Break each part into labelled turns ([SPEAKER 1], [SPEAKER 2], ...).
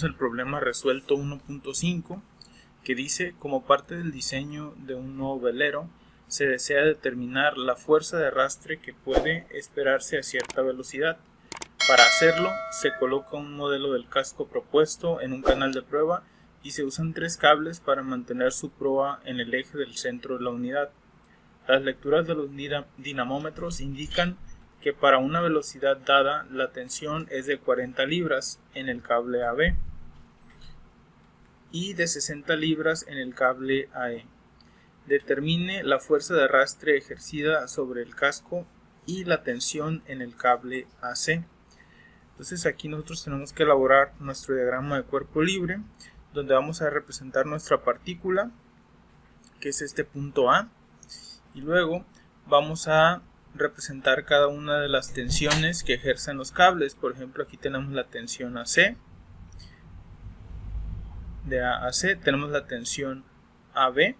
[SPEAKER 1] tenemos el problema resuelto 1.5 que dice: como parte del diseño de un nuevo velero se desea determinar la fuerza de arrastre que puede esperarse a cierta velocidad. Para hacerlo se coloca un modelo del casco propuesto en un canal de prueba y se usan 3 cables para mantener su proa en el eje del centro de la unidad. Las lecturas de los dinamómetros indican que para una velocidad dada la tensión es de 40 libras en el cable AB y de 60 libras en el cable AE. Determine la fuerza de arrastre ejercida sobre el casco y la tensión en el cable AC. Entonces aquí nosotros tenemos que elaborar nuestro diagrama de cuerpo libre, donde vamos a representar nuestra partícula, que es este punto A, y luego vamos a representar cada una de las tensiones que ejercen los cables. Por ejemplo, aquí tenemos la tensión AC, de A a C, tenemos la tensión AB,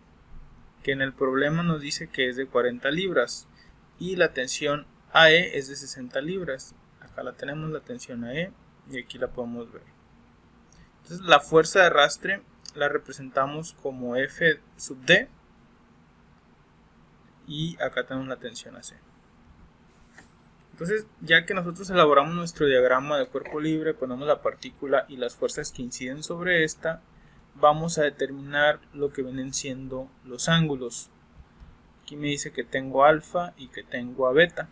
[SPEAKER 1] que en el problema nos dice que es de 40 libras, y la tensión AE es de 60 libras. Acá la tenemos, la tensión AE, y aquí la podemos ver. Entonces la fuerza de arrastre la representamos como F sub D, y acá tenemos la tensión AC. Entonces, ya que nosotros elaboramos nuestro diagrama de cuerpo libre, ponemos la partícula y las fuerzas que inciden sobre esta, vamos a determinar lo que vienen siendo los ángulos. Aquí me dice que tengo alfa y que tengo a beta.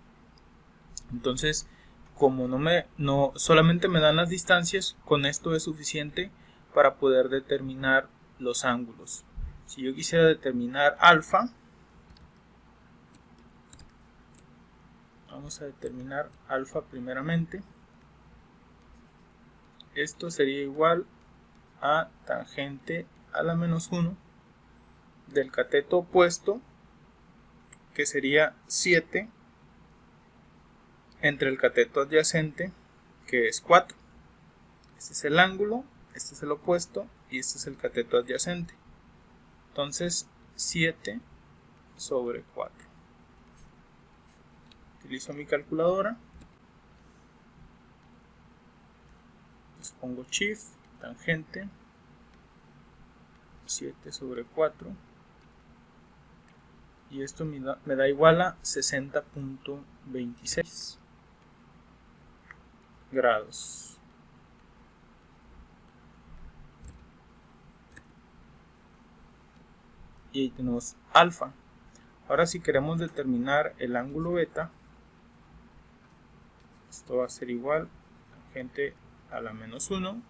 [SPEAKER 1] Entonces, como no solamente me dan las distancias, con esto es suficiente para poder determinar los ángulos. Si yo quisiera determinar alfa, vamos a determinar alfa primeramente. Esto sería igual a tangente a la menos 1 del cateto opuesto, que sería 7, entre el cateto adyacente, que es 4. Este es el ángulo, este es el opuesto y este es el cateto adyacente. Entonces 7 sobre 4. Utilizo mi calculadora, les pongo shift, tangente, 7 sobre 4, y esto me da igual a 60.26 grados. Y ahí tenemos alfa. Ahora si queremos determinar el ángulo beta, esto va a ser igual a tangente a la menos 1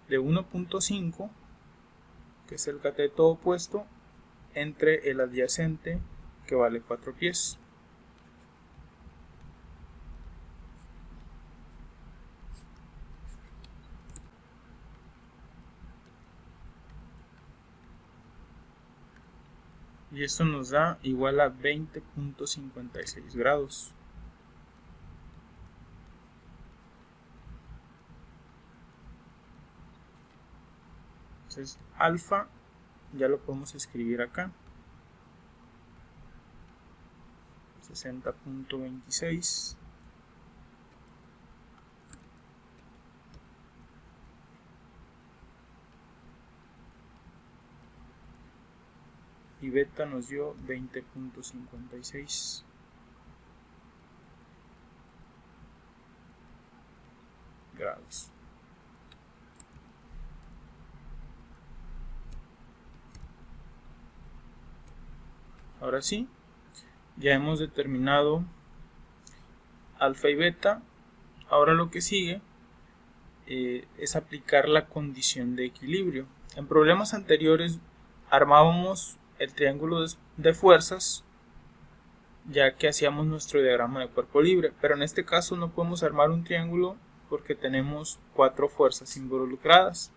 [SPEAKER 1] de 1.5, que es el cateto opuesto, entre el adyacente, que vale 4 pies. Y esto nos da igual a 20.56 grados. Entonces alfa ya lo podemos escribir acá, 60.26 y beta nos dio 20.56 grados. Ahora sí, ya hemos determinado alfa y beta. Ahora lo que sigue es aplicar la condición de equilibrio. En problemas anteriores armábamos el triángulo de fuerzas, ya que hacíamos nuestro diagrama de cuerpo libre, pero en este caso no podemos armar un triángulo porque tenemos 4 fuerzas involucradas.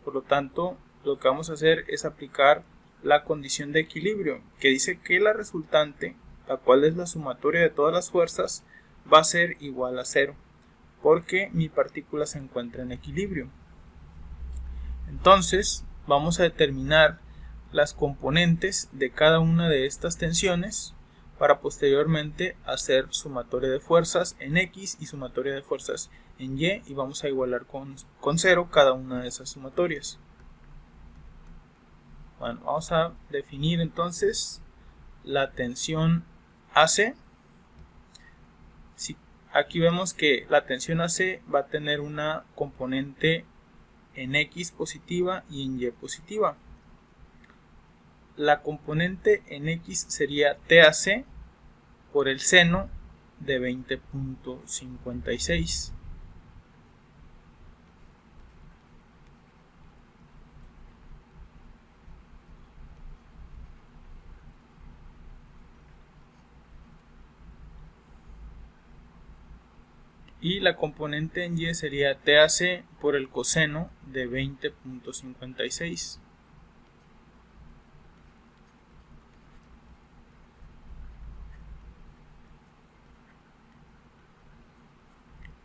[SPEAKER 1] Por lo tanto, lo que vamos a hacer es aplicar la condición de equilibrio, que dice que la resultante, la cual es la sumatoria de todas las fuerzas, va a ser igual a 0, porque mi partícula se encuentra en equilibrio. Entonces vamos a determinar las componentes de cada una de estas tensiones para posteriormente hacer sumatoria de fuerzas en X y sumatoria de fuerzas en Y, y vamos a igualar con 0 cada una de esas sumatorias. Bueno, vamos a definir entonces la tensión AC. Aquí vemos que la tensión AC va a tener una componente en X positiva y en Y positiva. La componente en X sería TAC por el seno de 20.56. Y la componente en Y sería TAC por el coseno de 20.56.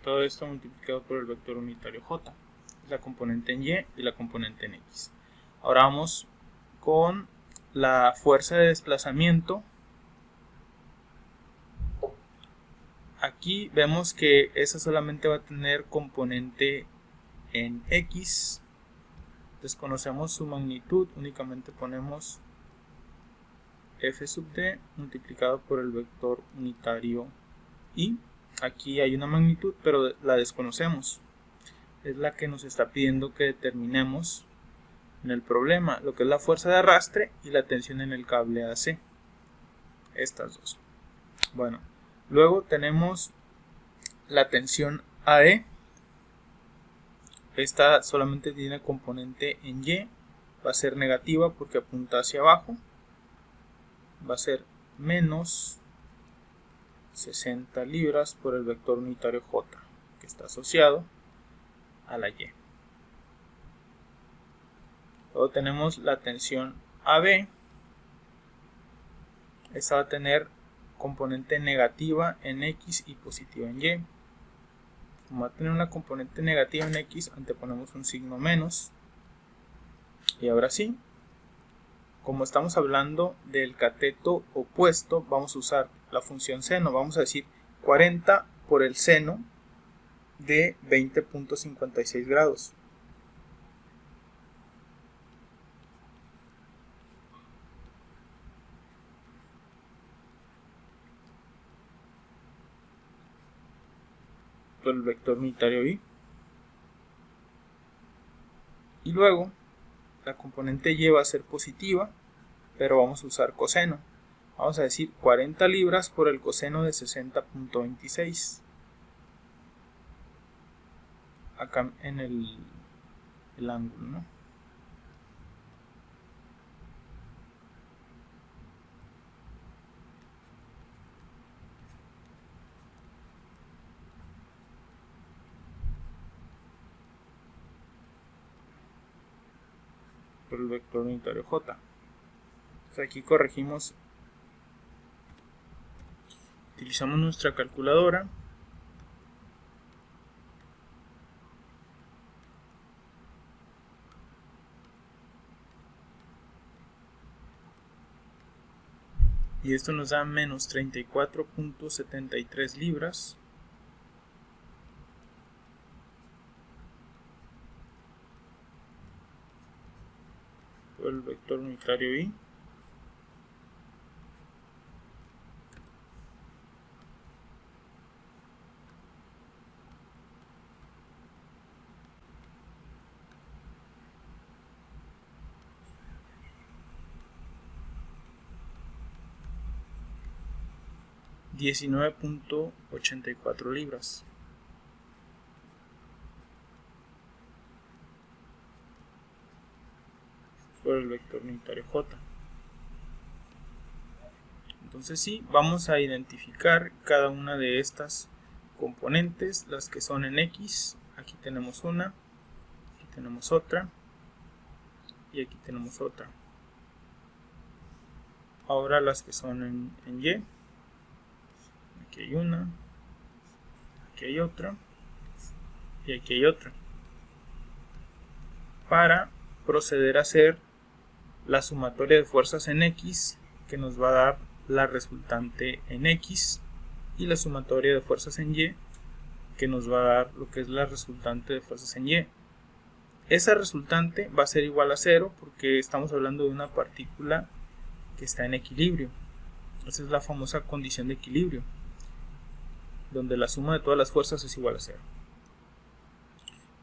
[SPEAKER 1] Todo esto multiplicado por el vector unitario J. La componente en Y y la componente en X. Ahora vamos con la fuerza de desplazamiento. Aquí vemos que esa solamente va a tener componente en X. Desconocemos su magnitud, únicamente ponemos F sub D multiplicado por el vector unitario Y. Aquí hay una magnitud, pero la desconocemos. Es la que nos está pidiendo que determinemos en el problema, lo que es la fuerza de arrastre y la tensión en el cable AC. Estas dos. Bueno, luego tenemos la tensión AE. Esta solamente tiene componente en Y. Va a ser negativa porque apunta hacia abajo. Va a ser menos 60 libras por el vector unitario J, que está asociado a la Y. Luego tenemos la tensión AB. Esta va a tener componente negativa en X y positiva en Y. Como va a tener una componente negativa en X, anteponemos un signo menos. Y ahora sí, como estamos hablando del cateto opuesto, vamos a usar la función seno. Vamos a decir 40 por el seno de 20.56 grados. Por el vector unitario Y. Y luego la componente Y va a ser positiva, pero vamos a usar coseno. Vamos a decir 40 libras por el coseno de 60.26. Acá en el ángulo, ¿no? Por el vector unitario J. Entonces aquí corregimos. Utilizamos nuestra calculadora. Y esto nos da menos 34.73 libras. Por el vector unitario Y. $19.84 libras. Por el vector unitario J. Entonces sí, vamos a identificar cada una de estas componentes, las que son en X. Aquí tenemos una, aquí tenemos otra y aquí tenemos otra. Ahora las que son en Y. Aquí hay una, aquí hay otra y aquí hay otra. Para proceder a hacer la sumatoria de fuerzas en X, que nos va a dar la resultante en X y la sumatoria de fuerzas en Y, que nos va a dar lo que es la resultante de fuerzas en Y. Esa resultante va a ser igual a 0 porque estamos hablando de una partícula que está en equilibrio. Esa es la famosa condición de equilibrio, donde la suma de todas las fuerzas es igual a 0.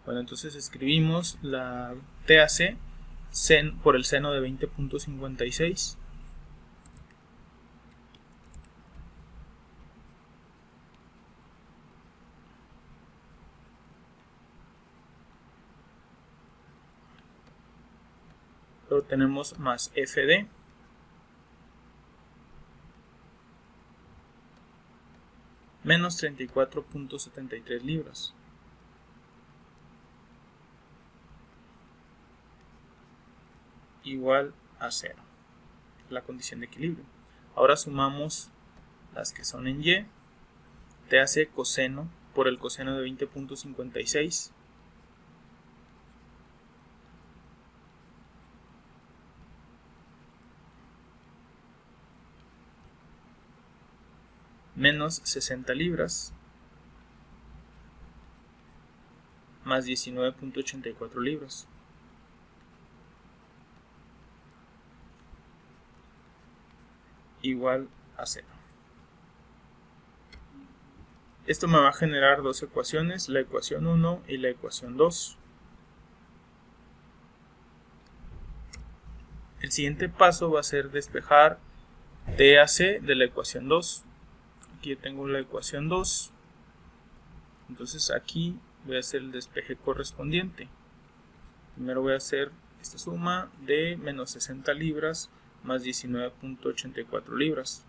[SPEAKER 1] Bueno, entonces escribimos la TAC por el seno de 20.56. Luego tenemos más FD menos 34.73 libras. Igual a 0. La condición de equilibrio. Ahora sumamos las que son en Y. TAC coseno por el coseno de 20.56. Menos 60 libras. Más 19.84 libras. Igual a 0. Esto me va a generar dos ecuaciones, la ecuación 1 y la ecuación 2. El siguiente paso va a ser despejar TAC de la ecuación 2. Aquí tengo la ecuación 2. Entonces aquí voy a hacer el despeje correspondiente. Primero voy a hacer esta suma de menos 60 libras más 19.84 libras.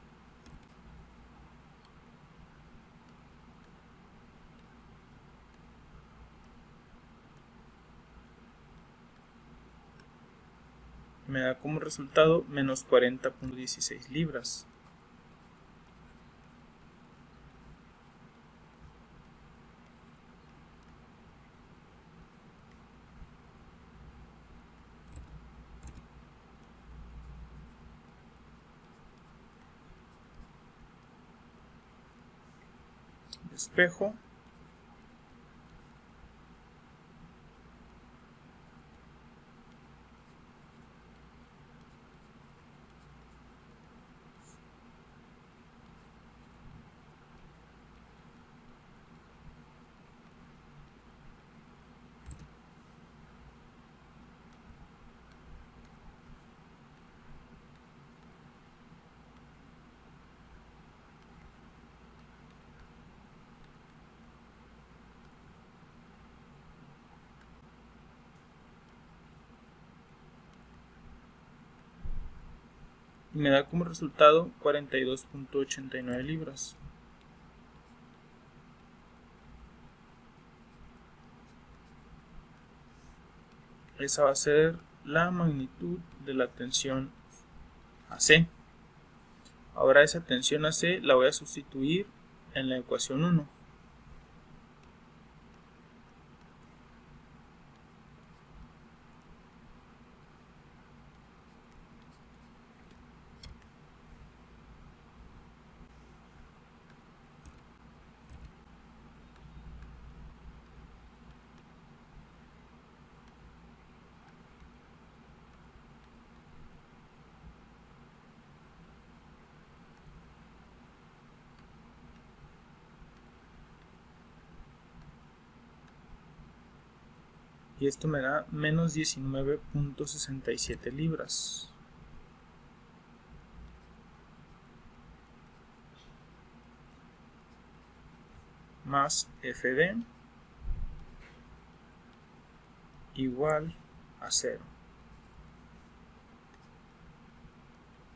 [SPEAKER 1] Me da como resultado menos 40.16 libras. Despejo. Y me da como resultado 42.89 libras. Esa va a ser la magnitud de la tensión AC. Ahora esa tensión AC la voy a sustituir en la ecuación 1. Y esto me da menos 19.67 libras. Más FD igual a 0.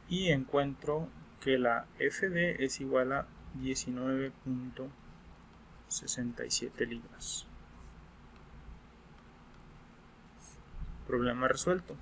[SPEAKER 1] Y encuentro que la FD es igual a 19.67 libras. Problema resuelto.